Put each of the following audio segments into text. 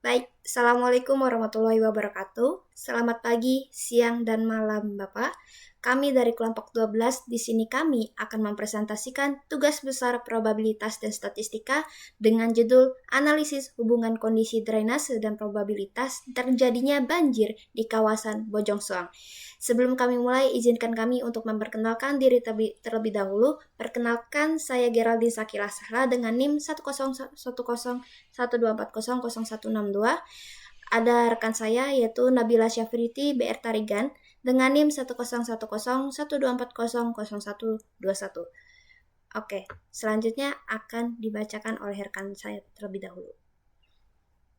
Baik, Assalamualaikum warahmatullahi wabarakatuh. Selamat pagi, siang, dan malam Bapak. Kami dari kelompok 12 di sini kami akan mempresentasikan tugas besar probabilitas dan statistika dengan judul Analisis Hubungan Kondisi Drainase dan Probabilitas Terjadinya Banjir di Kawasan Bojong Soang. Sebelum kami mulai, izinkan kami untuk memperkenalkan diri terlebih dahulu. Perkenalkan, saya Geraldine Sakila Sahla dengan NIM 1010124000162. Ada rekan saya yaitu Nabila Syafriti BR Tarigan dengan NIM 1010124000121. Oke, selanjutnya akan dibacakan oleh rekan saya terlebih dahulu.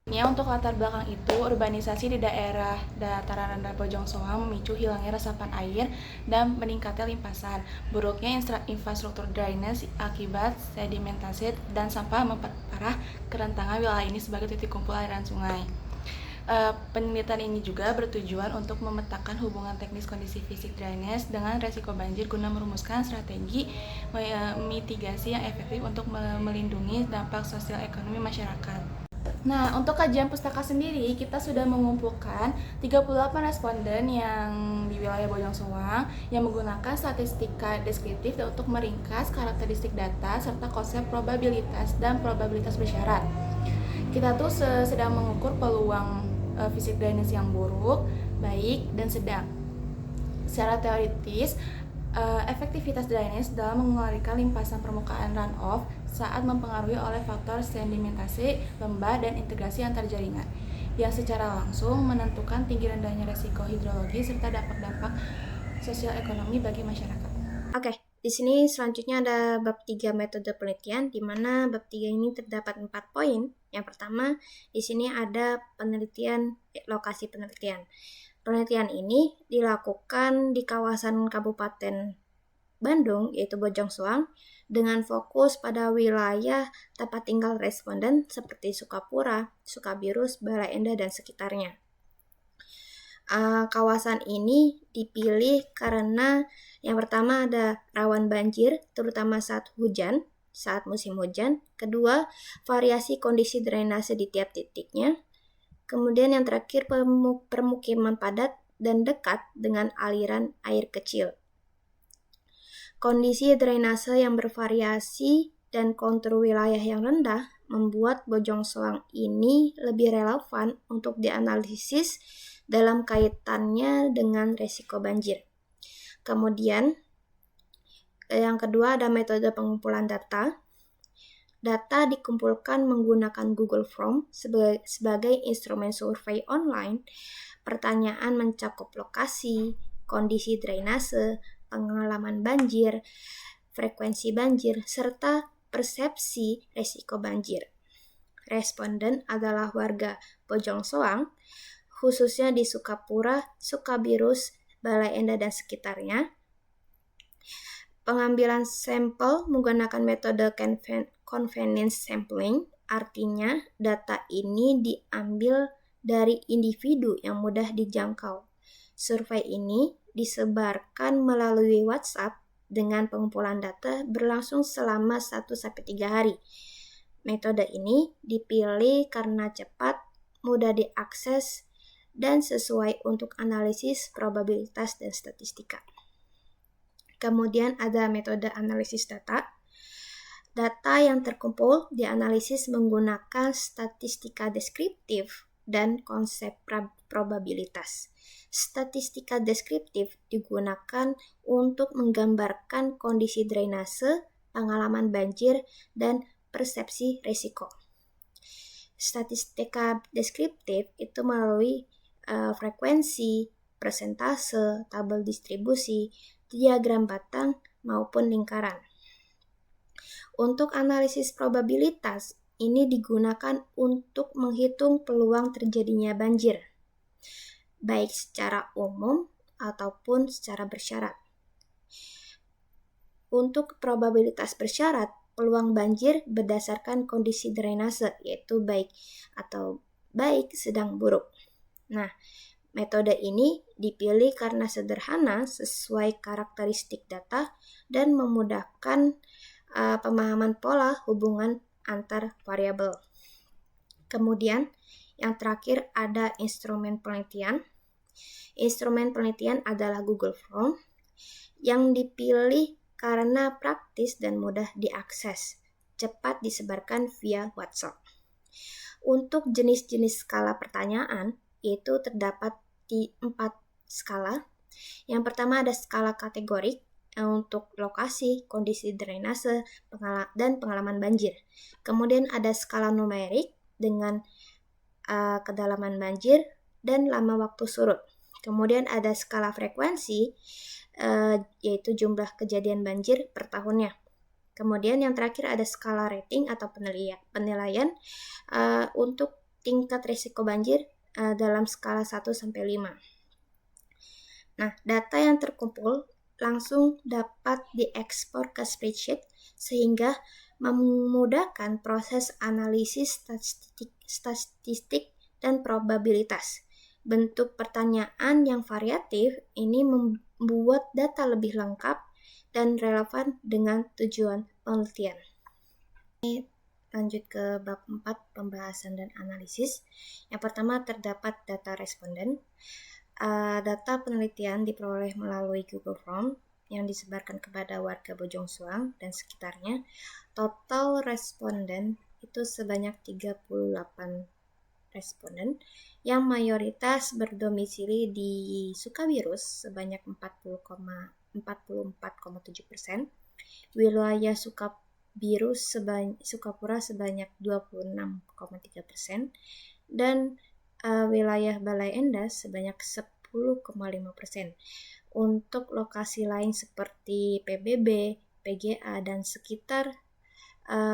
Untuk latar belakang itu, urbanisasi di daerah dataran rendah Bojong Soang memicu hilangnya resapan air dan meningkatnya limpasan. Buruknya infrastruktur drainase akibat sedimentasi dan sampah memperparah kerentanan wilayah ini sebagai titik kumpul aliran sungai. Penelitian ini juga bertujuan untuk memetakan hubungan teknis kondisi fisik drainase dengan resiko banjir guna merumuskan strategi mitigasi yang efektif untuk melindungi dampak sosial ekonomi masyarakat. Nah, untuk kajian pustaka sendiri, kita sudah mengumpulkan 38 responden yang di wilayah Bojong Soang yang menggunakan statistika deskriptif untuk meringkas karakteristik data serta konsep probabilitas dan probabilitas bersyarat. Kita tuh sedang mengukur peluang fisik drainase yang buruk, baik, dan sedang. Secara teoritis, efektivitas drainase dalam mengeluarkan limpasan permukaan runoff saat mempengaruhi oleh faktor sedimentasi, lembah, dan integrasi antar jaringan yang secara langsung menentukan tinggi rendahnya resiko hidrologi serta dampak-dampak sosial ekonomi bagi masyarakat. Oke, di sini selanjutnya ada bab 3 metode penelitian, di mana bab 3 ini terdapat 4 poin. Yang pertama, di sini ada penelitian lokasi penelitian. Penelitian ini dilakukan di kawasan Kabupaten Bandung, yaitu Bojong Soang, dengan fokus pada wilayah tempat tinggal responden seperti Sukapura, Sukabirus, Bale Endah, dan sekitarnya. Kawasan ini dipilih karena yang pertama ada rawan banjir, terutama saat musim hujan. Kedua, variasi kondisi drainase di tiap titiknya. Kemudian yang terakhir, permukiman padat dan dekat dengan aliran air kecil. Kondisi drainase yang bervariasi dan kontur wilayah yang rendah membuat Bojong Soang ini lebih relevan untuk dianalisis dalam kaitannya dengan resiko banjir. Kemudian, yang kedua ada metode pengumpulan data. Data dikumpulkan menggunakan Google Form sebagai instrumen survei online. Pertanyaan mencakup lokasi, kondisi drainase, pengalaman banjir, frekuensi banjir, serta persepsi resiko banjir. Responden adalah warga Bojong Soang, khususnya di Sukapura, Sukabirus, Bale Endah, dan sekitarnya. Pengambilan sampel menggunakan metode convenience sampling, artinya data ini diambil dari individu yang mudah dijangkau. Survei ini disebarkan melalui WhatsApp dengan pengumpulan data berlangsung selama 1-3 hari. Metode ini dipilih karena cepat, mudah diakses, dan sesuai untuk analisis probabilitas dan statistika. Kemudian ada metode analisis data. Data yang terkumpul dianalisis menggunakan statistika deskriptif dan konsep probabilitas. Statistika deskriptif digunakan untuk menggambarkan kondisi drainase, pengalaman banjir, dan persepsi risiko. Statistika deskriptif itu melalui frekuensi, persentase, tabel distribusi, diagram batang, maupun lingkaran. Untuk analisis probabilitas, ini digunakan untuk menghitung peluang terjadinya banjir, baik secara umum ataupun secara bersyarat. Untuk probabilitas bersyarat, peluang banjir berdasarkan kondisi drainase, yaitu baik, sedang, buruk. Nah, metode ini dipilih karena sederhana, sesuai karakteristik data, dan memudahkan pemahaman pola hubungan antar variabel. Kemudian, Yang terakhir ada instrumen penelitian. Instrumen penelitian adalah Google Form yang dipilih karena praktis dan mudah diakses, cepat disebarkan via WhatsApp. Untuk jenis-jenis skala pertanyaan, itu terdapat di 4 skala. Yang pertama ada skala kategorik untuk lokasi, kondisi drainase, dan pengalaman banjir. Kemudian ada skala numerik dengan kedalaman banjir dan lama waktu surut. Kemudian ada skala frekuensi, yaitu jumlah kejadian banjir per tahunnya. Kemudian yang terakhir ada skala rating atau penilaian untuk tingkat risiko banjir dalam skala 1-5. Nah, data yang terkumpul langsung dapat diekspor ke spreadsheet sehingga memudahkan proses analisis statistik dan probabilitas. Bentuk pertanyaan yang variatif ini membuat data lebih lengkap dan relevan dengan tujuan penelitian. Ini lanjut ke bab 4, pembahasan dan analisis. Yang pertama terdapat data responden. Data penelitian diperoleh melalui Google Form yang disebarkan kepada warga Bojong Soang dan sekitarnya. Total responden itu sebanyak 38 responden yang mayoritas berdomisili di Sukawirus sebanyak 44,7%, wilayah Sukapura sebanyak 26,3%, dan wilayah Balai Endas sebanyak 10,5%. Untuk lokasi lain seperti PBB, PGA, dan sekitar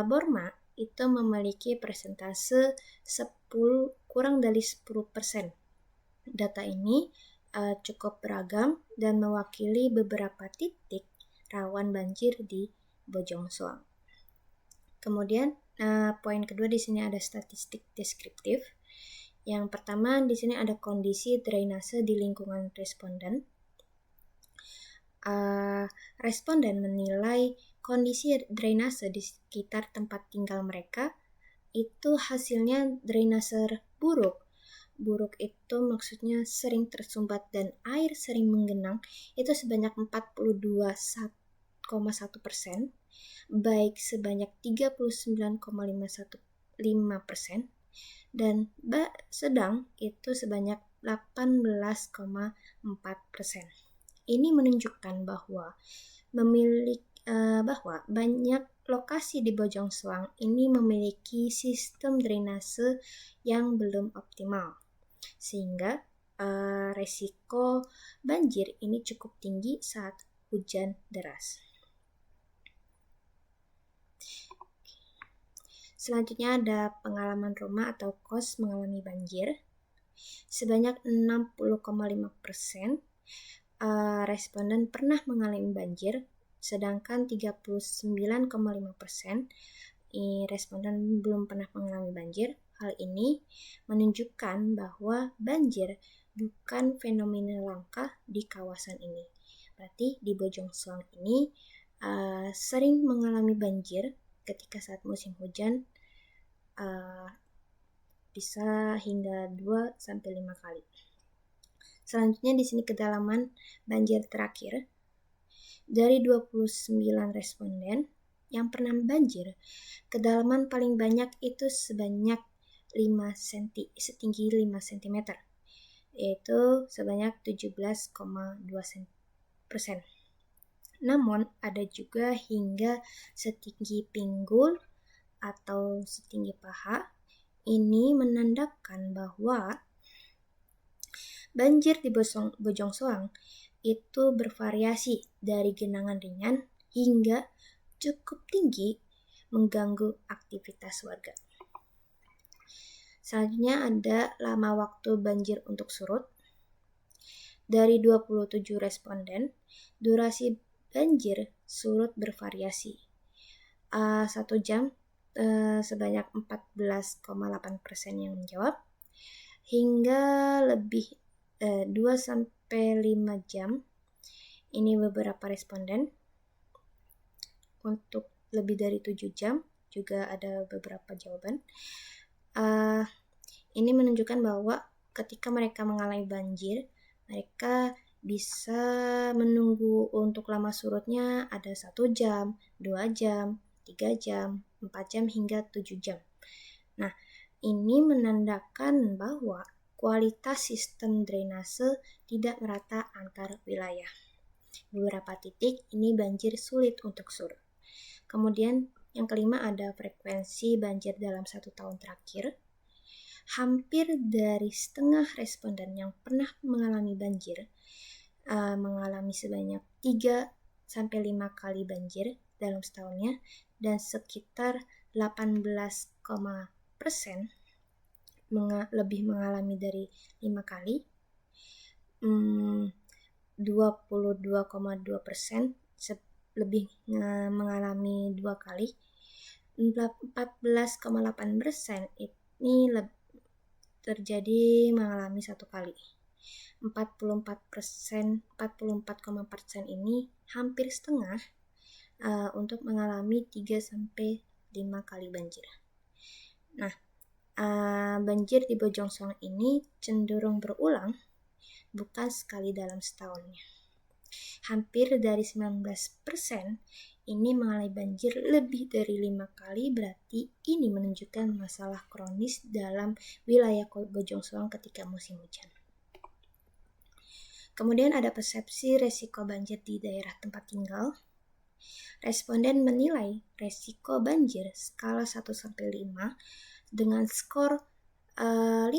Borma itu memiliki persentase kurang dari 10%. Data ini cukup beragam dan mewakili beberapa titik rawan banjir di Bojong Soang. Kemudian poin kedua di sini ada statistik deskriptif. Yang pertama di sini ada kondisi drainase di lingkungan responden. Responden menilai kondisi drainase di sekitar tempat tinggal mereka itu hasilnya drainase buruk. Buruk itu maksudnya sering tersumbat dan air sering menggenang itu sebanyak 42,1%, baik sebanyak 39,5%, dan sedang itu sebanyak 18,4%. Ini menunjukkan bahwa banyak lokasi di Bojong Soang ini memiliki sistem drainase yang belum optimal, sehingga resiko banjir ini cukup tinggi saat hujan deras. Selanjutnya ada pengalaman rumah atau kos mengalami banjir. Sebanyak 60,5% responden pernah mengalami banjir, sedangkan 39,5% responden belum pernah mengalami banjir. Hal ini menunjukkan bahwa banjir bukan fenomena langka di kawasan ini. Berarti di Bojong Soang ini sering mengalami banjir ketika saat musim hujan, bisa hingga 2-5 kali. Selanjutnya di sini kedalaman banjir terakhir. Dari 29 responden yang pernah banjir, kedalaman paling banyak itu sebanyak 5 setinggi 5 cm, yaitu sebanyak 17,2%. Namun ada juga hingga setinggi pinggul atau setinggi paha. Ini menandakan bahwa banjir di Bojong Soang itu bervariasi dari genangan ringan hingga cukup tinggi mengganggu aktivitas warga. Selanjutnya ada lama waktu banjir untuk surut. Dari 27 responden, durasi banjir surut bervariasi. 1 jam sebanyak 14,8% yang menjawab, hingga lebih 2-5 jam ini beberapa responden. Untuk lebih dari 7 jam juga ada beberapa jawaban. Ini menunjukkan bahwa ketika mereka mengalami banjir, mereka bisa menunggu untuk lama surutnya ada 1 jam, 2 jam, 3 jam, 4 jam, hingga 7 jam. Nah, ini menandakan bahwa kualitas sistem drainase tidak merata antar wilayah. Beberapa titik ini banjir sulit untuk surut. Kemudian yang kelima ada frekuensi banjir dalam 1 tahun terakhir. Hampir dari setengah responden yang pernah mengalami banjir mengalami sebanyak 3-5 kali banjir dalam setahunnya, dan sekitar 18% lebih mengalami dari 5 kali. 22,2% lebih mengalami 2 kali. 14,8% ini terjadi mengalami 1 kali. 44,4% ini hampir setengah untuk mengalami 3-5 kali banjir. Nah, banjir di Bojongsoang ini cenderung berulang, bukan sekali dalam setahunnya. Hampir dari 19% ini mengalami banjir lebih dari 5 kali, berarti ini menunjukkan masalah kronis dalam wilayah Bojongsoang ketika musim hujan. Kemudian ada persepsi resiko banjir di daerah tempat tinggal. Responden menilai resiko banjir skala 1-5 dengan skor 5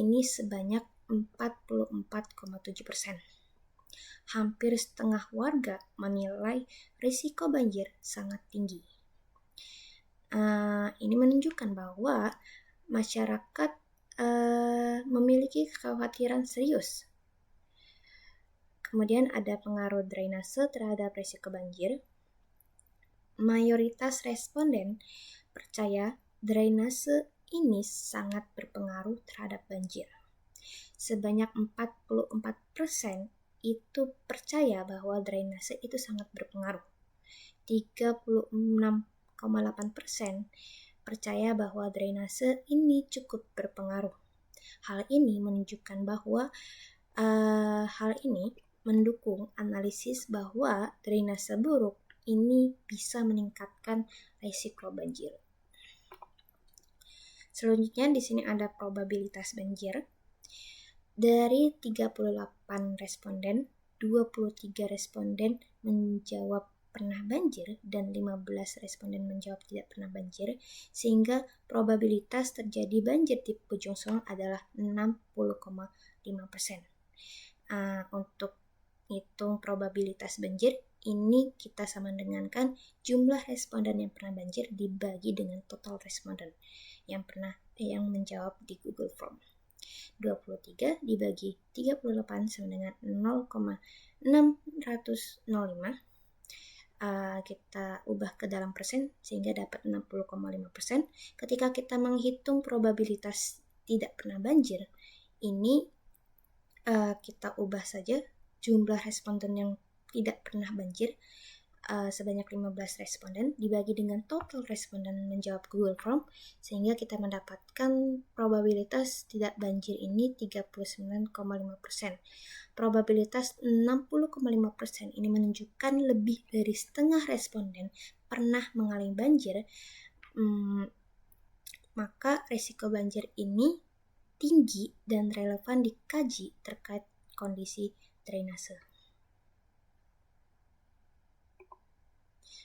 ini sebanyak 44,7%. Hampir setengah warga menilai risiko banjir sangat tinggi. Ini menunjukkan bahwa masyarakat memiliki kekhawatiran serius. Kemudian ada pengaruh drainase terhadap risiko banjir. Mayoritas responden percaya drainase ini sangat berpengaruh terhadap banjir. Sebanyak 44% itu percaya bahwa drainase itu sangat berpengaruh. 36,8% percaya bahwa drainase ini cukup berpengaruh. Hal ini menunjukkan bahwa hal ini mendukung analisis bahwa drainase buruk ini bisa meningkatkan risiko banjir. Selanjutnya di sini ada probabilitas banjir. Dari 38 responden, 23 responden menjawab pernah banjir dan 15 responden menjawab tidak pernah banjir, sehingga probabilitas terjadi banjir di Bojongsoang adalah 60,5%. Untuk hitung probabilitas banjir, ini kita sama dengankan jumlah responden yang pernah banjir dibagi dengan total responden yang menjawab di Google Form. 23 dibagi 38 sama dengan 0,605. Kita ubah ke dalam persen sehingga dapat 60,5%. Ketika kita menghitung probabilitas tidak pernah banjir, ini kita ubah saja jumlah responden yang tidak pernah banjir sebanyak 15 responden dibagi dengan total responden menjawab Google Form, sehingga kita mendapatkan probabilitas tidak banjir ini 39,5%. Probabilitas 60,5% ini menunjukkan lebih dari setengah responden pernah mengalami banjir, maka risiko banjir ini tinggi dan relevan dikaji terkait kondisi drainase.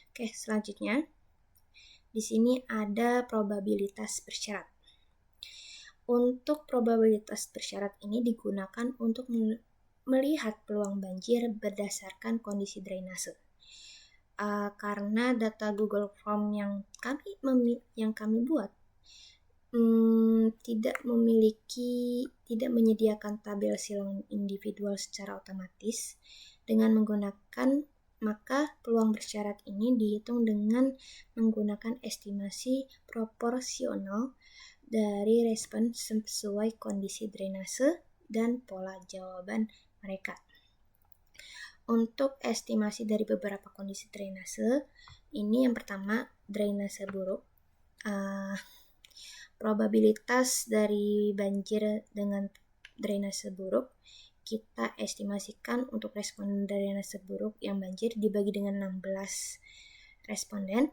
Oke, selanjutnya di sini ada probabilitas bersyarat. Untuk probabilitas bersyarat ini digunakan untuk melihat peluang banjir berdasarkan kondisi drainase. Karena data Google Form yang kami buat tidak menyediakan tabel silang individual secara otomatis, dengan menggunakan maka peluang bersyarat ini dihitung dengan menggunakan estimasi proporsional dari respon sesuai kondisi drainase dan pola jawaban mereka. Untuk estimasi dari beberapa kondisi drainase, ini yang pertama drainase buruk. probabilitas dari banjir dengan drainase buruk kita estimasikan untuk responden drainase buruk yang banjir dibagi dengan 16 responden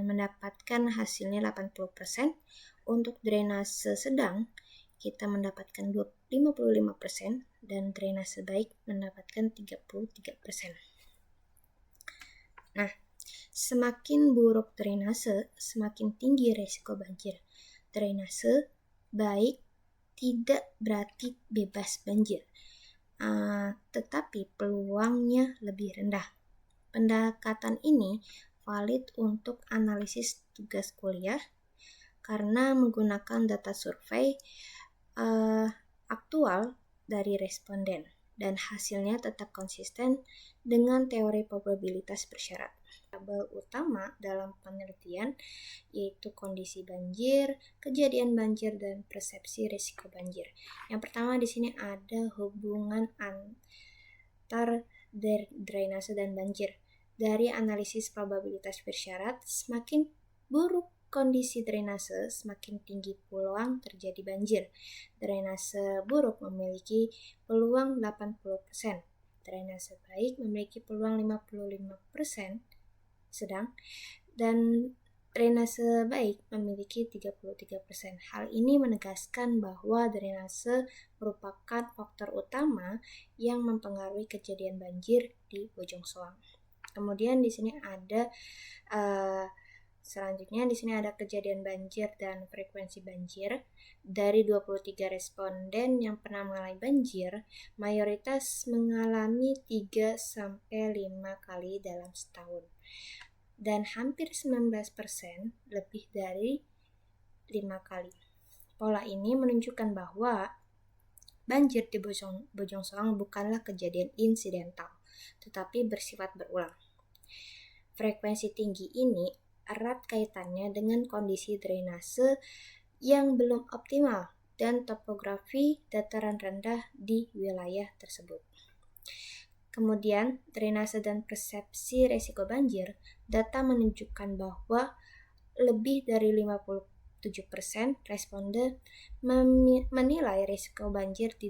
mendapatkan hasilnya 80%. Untuk drainase sedang kita mendapatkan 55% dan drainase baik mendapatkan 33%. Nah, semakin buruk drainase, semakin tinggi resiko banjir. Drainase baik tidak berarti bebas banjir, tetapi peluangnya lebih rendah. Pendekatan ini valid untuk analisis tugas kuliah karena menggunakan data survei aktual dari responden dan hasilnya tetap konsisten dengan teori probabilitas bersyarat. Variabel utama dalam penelitian yaitu kondisi banjir, kejadian banjir, dan persepsi risiko banjir. Yang pertama di sini ada hubungan antar drainase dan banjir. Dari analisis probabilitas bersyarat, semakin buruk kondisi drainase, semakin tinggi peluang terjadi banjir. Drainase buruk memiliki peluang 80%, drainase baik memiliki peluang 55%, dan drainase baik memiliki 33%. Hal ini menegaskan bahwa drainase merupakan faktor utama yang mempengaruhi kejadian banjir di Bojong Soang. Kemudian di sini ada selanjutnya di sini ada kejadian banjir dan frekuensi banjir. Dari 23 responden yang pernah mengalami banjir, mayoritas mengalami 3 sampai 5 kali dalam setahun. Dan hampir 19% lebih dari 5 kali. Pola ini menunjukkan bahwa banjir di Bojong Soang bukanlah kejadian insidental, tetapi bersifat berulang. Frekuensi tinggi ini erat kaitannya dengan kondisi drainase yang belum optimal dan topografi dataran rendah di wilayah tersebut. Kemudian, drainase dan persepsi risiko banjir, data menunjukkan bahwa lebih dari 57% responden menilai risiko banjir di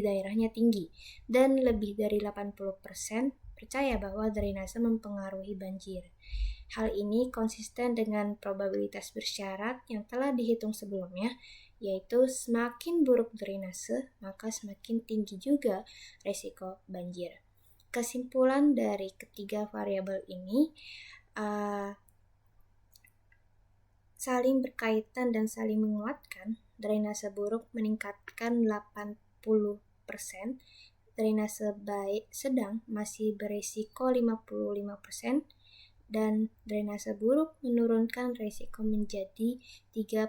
daerahnya tinggi, dan lebih dari 80% percaya bahwa drainase mempengaruhi banjir. Hal ini konsisten dengan probabilitas bersyarat yang telah dihitung sebelumnya, yaitu semakin buruk drainase, maka semakin tinggi juga risiko banjir. Kesimpulan dari ketiga variabel ini saling berkaitan dan saling menguatkan. Drainase buruk meningkatkan 80%, drainase baik sedang masih berisiko 55%, dan drainase buruk menurunkan risiko menjadi 33%.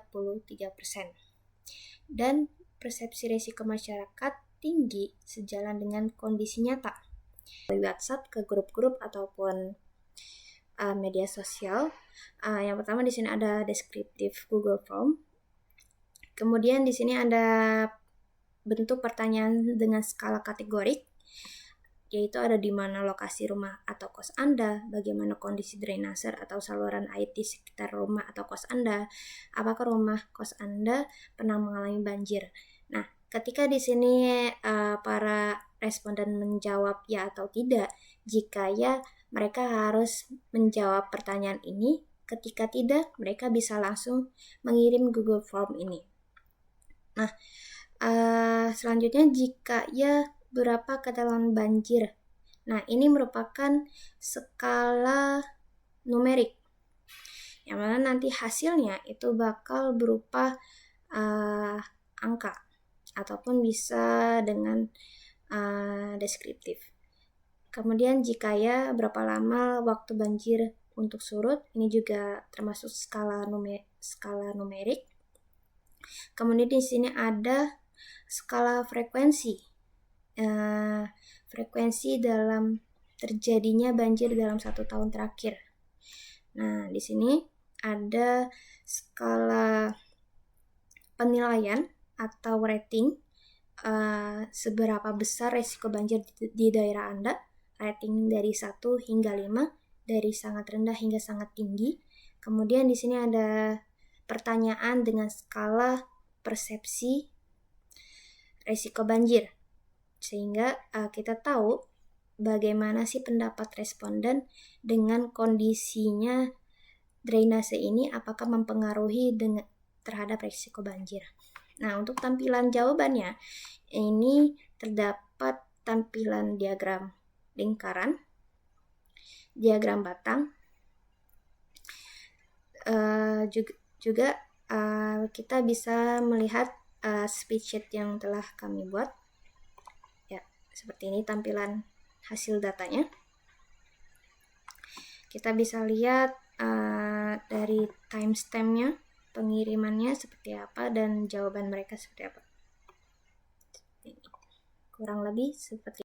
Dan persepsi risiko masyarakat tinggi sejalan dengan kondisi nyata. Dari WhatsApp ke grup-grup ataupun media sosial. Yang pertama di sini ada deskriptif Google Form. Kemudian di sini ada bentuk pertanyaan dengan skala kategorik, yaitu ada di mana lokasi rumah atau kos Anda, bagaimana kondisi drainase atau saluran air di sekitar rumah atau kos Anda, apakah rumah kos Anda pernah mengalami banjir. Nah, ketika di sini para responden menjawab ya atau tidak, jika ya, mereka harus menjawab pertanyaan ini. Ketika tidak, mereka bisa langsung mengirim Google Form ini. Nah, selanjutnya jika ya, berapa kedalaman banjir. Nah, ini merupakan skala numerik, yang mana nanti hasilnya itu bakal berupa angka ataupun bisa dengan deskriptif. Kemudian jika ya, berapa lama waktu banjir untuk surut, ini juga termasuk skala numerik. Kemudian di sini ada skala frekuensi. Frekuensi dalam terjadinya banjir dalam 1 tahun terakhir. Nah, di sini ada skala penilaian atau rating seberapa besar risiko banjir di daerah Anda. Rating dari 1 hingga 5, dari sangat rendah hingga sangat tinggi. Kemudian di sini ada pertanyaan dengan skala persepsi risiko banjir, sehingga kita tahu bagaimana sih pendapat responden dengan kondisinya drainase ini, apakah mempengaruhi terhadap risiko banjir. Nah, untuk tampilan jawabannya, ini terdapat tampilan diagram lingkaran, diagram batang, juga kita bisa melihat spreadsheet yang telah kami buat. Ya, seperti ini tampilan hasil datanya. Kita bisa lihat dari timestamp-nya, pengirimannya seperti apa, dan jawaban mereka seperti apa. Kurang lebih seperti